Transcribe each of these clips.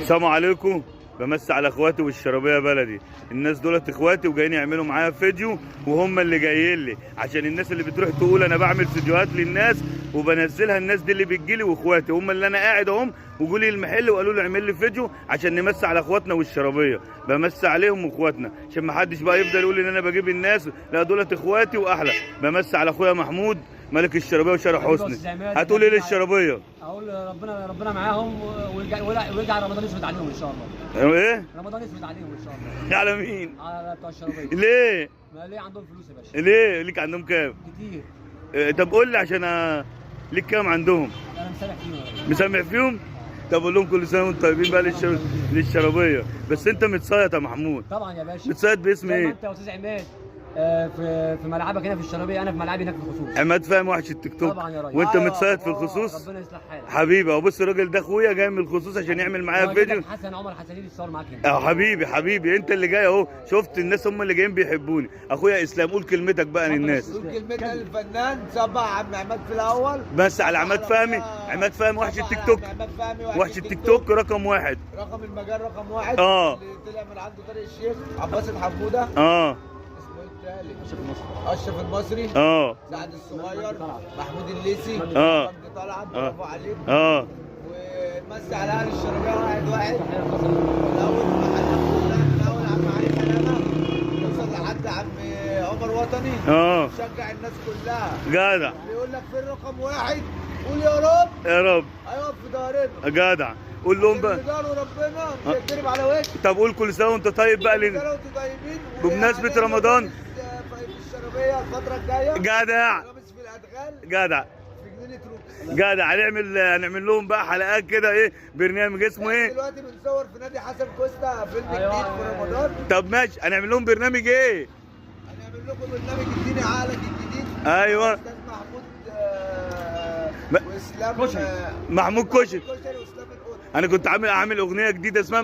السلام عليكم. بمسي على اخواتي والشرابيه بلدي. الناس دولت اخواتي وجايين يعملوا معايا فيديو، وهم اللي جايين لي عشان الناس اللي بتروح تقول انا بعمل فيديوهات للناس وبنزلها. الناس دي اللي بتجيلي واخواتي هم اللي انا قاعد اهم، وجولي المحل وقالوا لي اعمل لي فيديو عشان نمسي على اخواتنا والشرابيه. بمسي عليهم واخواتنا عشان ما حدش بقى يفضل يقول ان انا بجيب الناس. لا، دولت اخواتي واحلى. بمسي على اخويا محمود ملك الشرابيه وشارع حسني. هتقول ايه للشرابيه؟ اقول ربنا معاهم ويرجع رمضان يسود عليهم ان شاء الله. ايه؟ رمضان يسود عليهم ان شاء الله. على مين؟ على بتوع الشرابيه. ليه؟ ما ليه عندهم فلوس يا باشا؟ ليه؟ ليك عندهم كام؟ كتير. طب قول لي عشان ليك كام عندهم؟ انا مسامح فيهم. مسامح فيهم؟ طب قول لهم كل سنه وانتم طيبين بقى للشرابيه. بس انت متصيط يا محمود. طبعا يا باشا. متصيط باسم ايه؟ ايه؟ انت يا استاذ عماد في ملعبك هنا في الشرابيه، انا في ملعبي هناك في الخصوص. عماد فاهم وحش التيك توك. طبعا يا راجل. وانت متصيط في الخصوص. ربنا يصلح حالك حبيبي. اهو بص الراجل ده اخويا جاي من الخصوص عشان يعمل معايا فيديو. حسن عمر حسنين يتصور معاك هنا. اه حبيبي انت اللي جاي اهو. شفت الناس هم اللي جايين بيحبوني. اخويا اسلام قول كلمتك بقى للناس. قول كلمتك للفنان صبح عم عماد في الاول. بس على عماد فهمي. عماد فهمي وحش التيك توك. وحش التيك توك رقم واحد. رقم المجال رقم واحد. اه اللي طلع من عنده طارق الشيخ عباس الحموده. اه اشرف المصري. اه سعد الصغير. محمود الليثي. اه طلعت برافو عليك. اه ونمسي على اهل الشرابيه واحد. الاول من اول عم علي سلامه نوصل لحد عم عمر وطني. نشجع الناس كلها. جدع. بيقول لك فين رقم واحد؟ قول يا رب. يا رب. هيقف في ظهرنا. جدع. قول لهم بقى. في ظهر ربنا مش هيتضرب على وشه. طب قول كل سنه وانت طيب بقى كل سنه وانتم طيبين. بمناسبه رمضان. في الشرابيه الفتره الجايه. جدع. لابس في الادغال. جدع. في جنينه روكس. جدع. هنعمل لهم بقى حلقات كده. ايه برنامج اسمه ايه؟ دلوقتي بنصور في نادي حسن كوستا فيلم جديد في رمضان. طب ماشي. هنعمل لهم برنامج ايه؟ هنعمل لكم برنامج اديني عقلك الجديد. ايوه. استاذ محمود واسلام محمود كشري. انا كنت عامل اغنيه جديده اسمها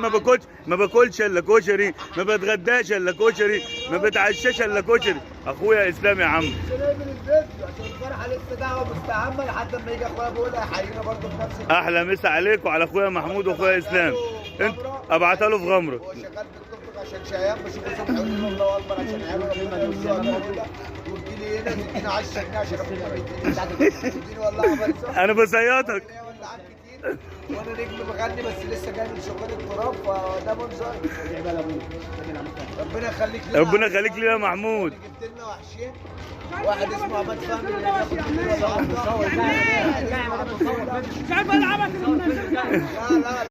ما باكلش الا كشري، ما بتغداش الا كشري، ما بتعشاش الا كشري. اخويا اسلام يا عم. مش هنعمل الفيديو عشان الفرحه لسه دعوه مستعمه لحد ما يجي اخويا بيقول هيحيينا برضه في نفس الوقت. احلى مسا عليك وعلى اخويا محمود واخويا اسلام. انت ابعتها له في غمره. هو شغال في التوك توك عشان شيان بشوفه صبح يقول لي الله اكبر عشان عياله ربنا يوسعه كده. وتجيلي هنا تديني 10 جنيه عشان ربنا ما يدينيش. تديني والله انا بسيطك. وانا نجم بغني بس لسه جاي من شغل التراب فده منظر. ربنا يخليك لنا. ربنا يخليك لنا يا محمود. جبت لنا وحشين. واحد اسمه عماد فهمي اللي بياخد مش عارف العبك. لا